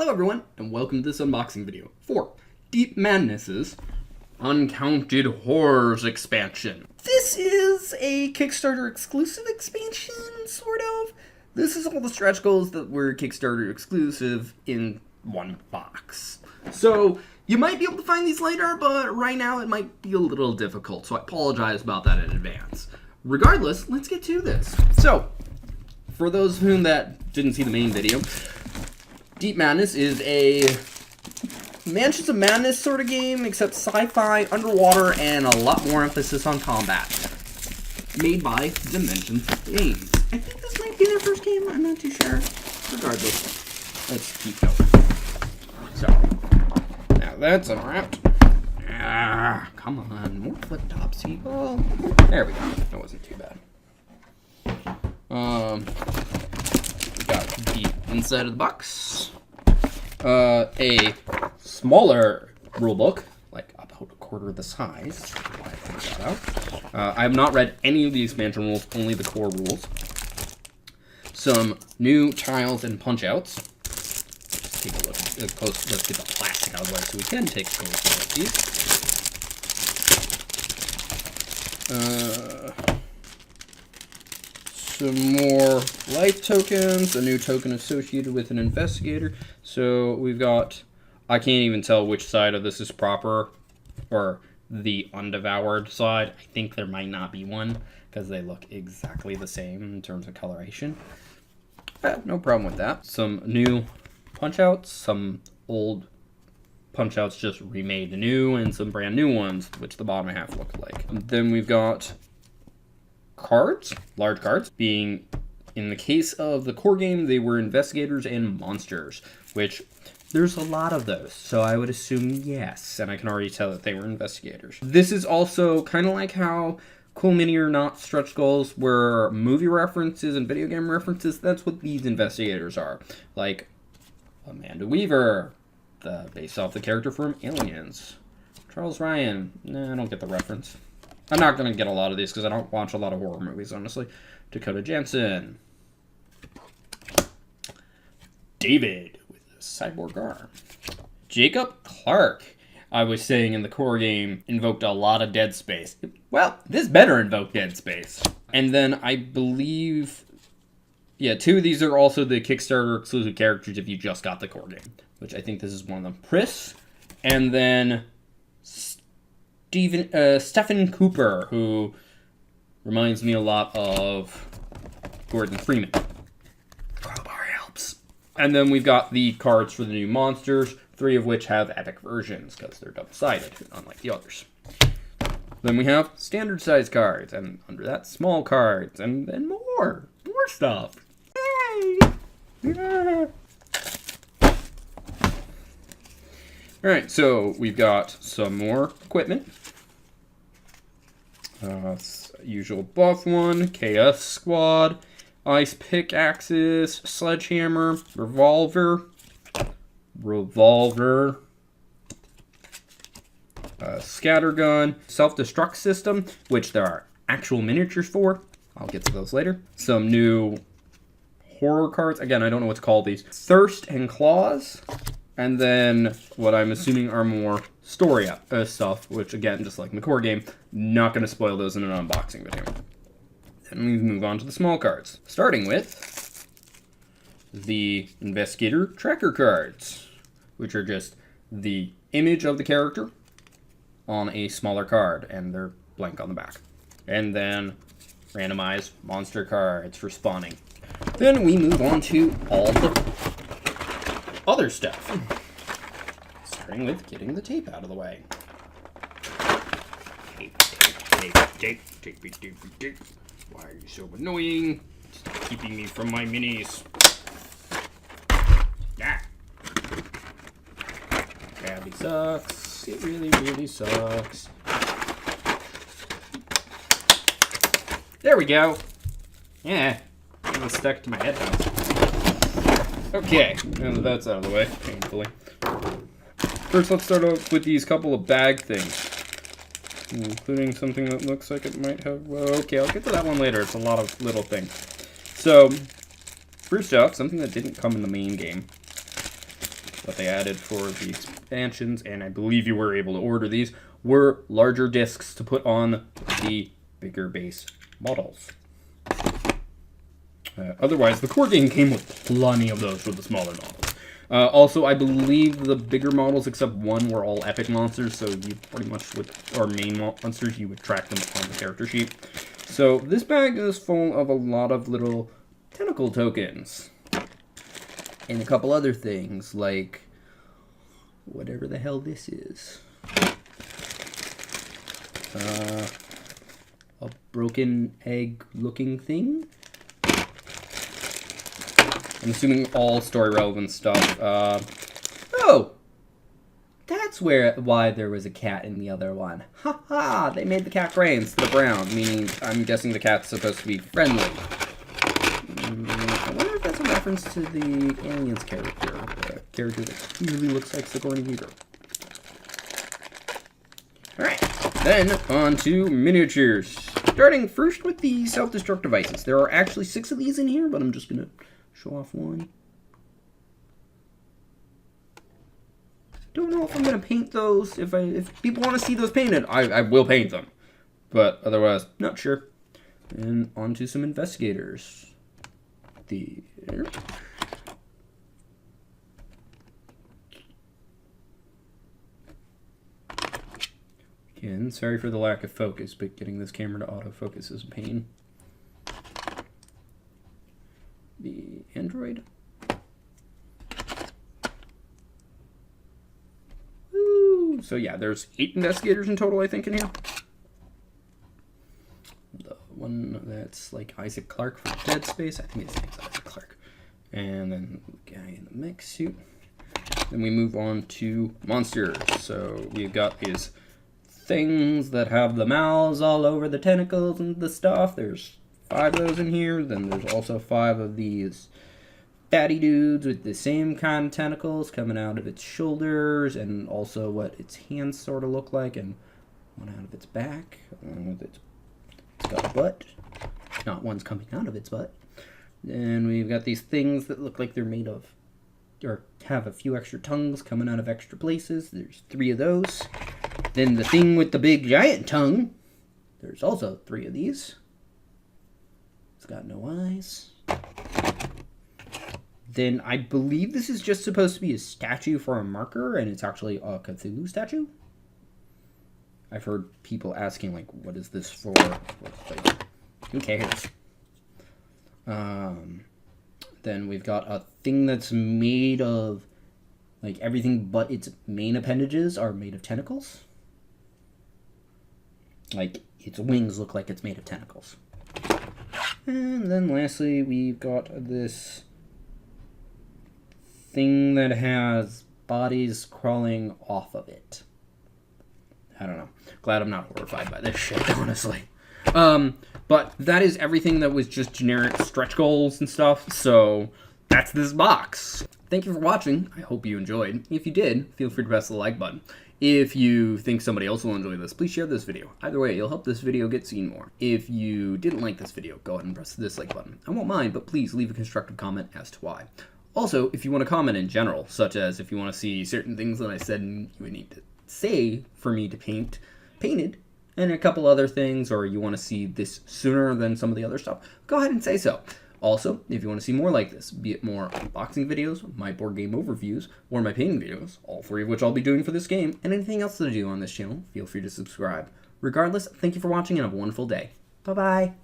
Hello everyone, and welcome to this unboxing video for Deep Madness's Uncounted Horrors expansion. This is a Kickstarter exclusive expansion, sort of. This is all the stretch goals that were Kickstarter exclusive in one box. So, you might be able to find these later, but right now it might be a little difficult, so I apologize about that in advance. Regardless, let's get to this. So, for those of whom that didn't see the main video, Deep Madness is a Mansions of Madness sort of game, except sci-fi, underwater, and a lot more emphasis on combat. Made by Diemension Games. I think this might be their first game, I'm not too sure. Regardless, let's keep going. So, now that's unwrapped. Come on, more flip top sequel. There we go, that wasn't too bad. We got the inside of the box. A smaller rulebook, like about a quarter of the size. Why I point that out. I have not read any of the expansion rules, only the core rules. Some new tiles and punch outs. Let's take a look. Let's get the plastic out of the way so we can take a close look at these. Some more life tokens, a new token associated with an investigator. So we've got, I can't even tell which side of this is proper, or the undevoured side. I think there might not be one, because they look exactly the same in terms of coloration. No problem with that. Some new punch-outs, some old punch-outs just remade new, and some brand new ones, which the bottom half look like. And then we've got cards, large cards, being, in the case of the core game, they were investigators and monsters, which there's a lot of those, so I would assume yes, and I can already tell that they were investigators. This is also kind of like how Cool Mini or Not stretch goals were movie references and video game references. That's what these investigators are. Like Amanda Weaver, based off the character from Aliens. Charles Ryan, nah, I don't get the reference. I'm not going to get a lot of these because I don't watch a lot of horror movies, honestly. Dakota Jansen. David with a cyborg arm. Jacob Clark, I was saying in the core game, invoked a lot of Dead Space. Well, this better invoke Dead Space. And then I believe, yeah, two of these are also the Kickstarter exclusive characters if you just got the core game, which I think this is one of them. Pris, and then Stephen Cooper, who reminds me a lot of Gordon Freeman. Crowbar helps. And then we've got the cards for the new monsters, 3 of which have epic versions, because they're double-sided, unlike the others. Then we have standard size cards, and under that, small cards, and then more stuff. Yay! Yeah. Alright, so we've got some more equipment. Usual buff one, KS squad, ice pickaxes, sledgehammer, revolver, scattergun, self-destruct system, which there are actual miniatures for. I'll get to those later. Some new horror cards. Again, I don't know what to call these. Thirst and claws. And then what I'm assuming are more story stuff, which again, just like in the core game, not going to spoil those in an unboxing video. Then we move on to the small cards, starting with the Investigator Tracker cards, which are just the image of the character on a smaller card, and they're blank on the back. And then randomized monster cards for spawning. Then we move on to all the other stuff. Starting with getting the tape out of the way. Tape. Why are you so annoying? Stop keeping me from my minis. Yeah. Gravity sucks. It really, really sucks. There we go. Yeah. It was stuck to my headphones. Okay, now that that's out of the way, painfully. First, let's start off with these couple of bag things. Including something that looks like it might have... Well, okay, I'll get to that one later. It's a lot of little things. So, first off, something that didn't come in the main game. what they added for the expansions, and I believe you were able to order these, were larger discs to put on the bigger base models. Otherwise, the core game came with plenty of those for the smaller models. Also, I believe the bigger models, except one, were all epic monsters, so you pretty much would, or main monsters, you would track them on the character sheet. So this bag is full of a lot of little tentacle tokens. And a couple other things, like whatever the hell this is. A broken egg looking thing. I'm assuming all story relevant stuff. Oh! That's why there was a cat in the other one. Ha ha! They made the cat gray instead of brown, meaning I'm guessing the cat's supposed to be friendly. I wonder if that's a reference to the Aliens character. A character that clearly looks like Sigourney Weaver. Alright, then on to miniatures. Starting first with the self-destruct devices. There are actually 6 of these in here, but I'm just going to show off one. Don't know if I'm going to paint those. If people want to see those painted, I will paint them. But otherwise, not sure. And on to some investigators. There. Again, sorry for the lack of focus, but getting this camera to autofocus is a pain. The android. Woo! So yeah, there's 8 investigators in total, I think, in here. The one that's like Isaac Clarke from Dead Space. I think his name's Isaac Clarke. And then the guy in the mech suit. Then we move on to monsters. So we've got these things that have the mouths all over the tentacles and the stuff. There's 5 of those in here. Then there's also 5 of these fatty dudes with the same kind of tentacles coming out of its shoulders, and also what its hands sort of look like, and one out of its back, along with it's got a butt. Not one's coming out of its butt. Then we've got these things that look like they're made of, or have a few extra tongues coming out of extra places. There's 3 of those. Then the thing with the big giant tongue. There's also 3 of these. It's got no eyes. Then I believe this is just supposed to be a statue for a marker, and it's actually a Cthulhu statue. I've heard people asking, like, what is this for? Like, who cares? Then we've got a thing that's made of, like, everything but its main appendages are made of tentacles. Like, its wings look like it's made of tentacles. And then lastly, we've got this thing that has bodies crawling off of it. I don't know. Glad I'm not horrified by this shit, honestly. But that is everything that was just generic stretch goals and stuff, so that's this box. Thank you for watching. I hope you enjoyed. If you did, feel free to press the like button. If you think somebody else will enjoy this, please share this video. Either way, you'll help this video get seen more. If you didn't like this video, go ahead and press the dislike button. I won't mind, but please leave a constructive comment as to why. Also, if you want to comment in general, such as if you want to see certain things that I said you would need to say for me to painted, and a couple other things, or you want to see this sooner than some of the other stuff, go ahead and say so. Also, if you want to see more like this, be it more unboxing videos, my board game overviews, or my painting videos, all 3 of which I'll be doing for this game, and anything else that I do on this channel, feel free to subscribe. Regardless, thank you for watching and have a wonderful day. Bye-bye.